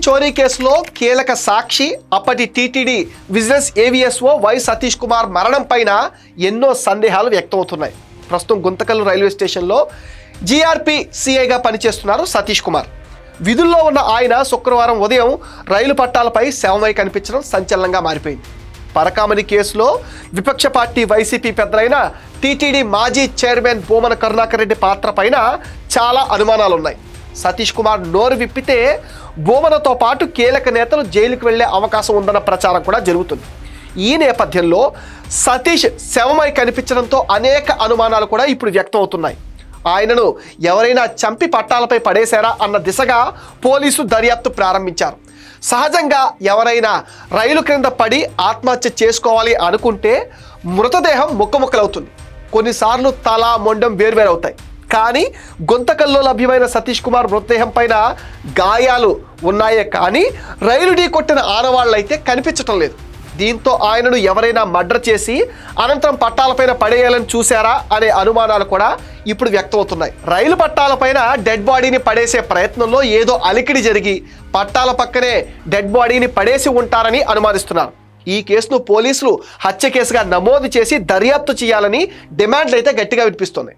చోరీ కేసులో కీలక సాక్షి అప్పటి TTD vigilance AVSO Y Satish Kumar మరణం పైన ఎన్నో సందేహాలు వ్యక్తమవుతున్నాయి. ప్రస్తుతం గుంతకల్లు రైల్వే స్టేషన్లో జీఆర్పీ సిఐగా పనిచేస్తున్నారు సతీష్ కుమార్. విధుల్లో ఉన్న ఆయన శుక్రవారం ఉదయం రైలు పట్టాలపై శవమై కనిపించడం సంచలనంగా మారిపోయింది. పరకామణి కేసులో విపక్ష పార్టీ వైసీపీ పెద్దలైన టీటీడీ మాజీ చైర్మన్ భూమన కరుణాకర్ రెడ్డి పాత్ర పైన చాలా అనుమానాలున్నాయి. సతీష్ కుమార్ నోరు విప్పితే భూమనతో పాటు కీలక నేతలు జైలుకు వెళ్లే అవకాశం ఉందన్న ప్రచారం కూడా జరుగుతుంది. ఈ నేపథ్యంలో సతీష్ శవమై కనిపించడంతో అనేక అనుమానాలు కూడా ఇప్పుడు వ్యక్తం అవుతున్నాయి. ఆయనను ఎవరైనా చంపి పట్టాలపై పడేశారా అన్న దిశగా పోలీసులు దర్యాప్తు ప్రారంభించారు. సహజంగా ఎవరైనా రైలు క్రింద పడి ఆత్మహత్య చేసుకోవాలి అనుకుంటే మృతదేహం ముక్కముక్కలవుతుంది. కొన్నిసార్లు తల మొండెం వేర్వేరవుతాయి. కానీ గుంతకల్లో లభ్యమైన సతీష్ కుమార్ మృతదేహం పైన గాయాలు ఉన్నాయే కానీ రైలు ఢీ కొట్టిన ఆనవాళ్ళైతే కనిపించటం లేదు. దీంతో ఆయనను ఎవరైనా మర్డర్ చేసి అనంతరం పట్టాలపైన పడేయాలని చూశారా అనే అనుమానాలు కూడా ఇప్పుడు వ్యక్తమవుతున్నాయి. రైలు పట్టాలపైన డెడ్ బాడీని పడేసే ప్రయత్నంలో ఏదో అలికిడి జరిగి పట్టాల పక్కనే డెడ్ బాడీని పడేసి ఉంటారని అనుమానిస్తున్నారు. ఈ కేసును పోలీసులు హత్య కేసుగా నమోదు చేసి దర్యాప్తు చేయాలని డిమాండ్లు అయితే గట్టిగా వినిపిస్తున్నాయి.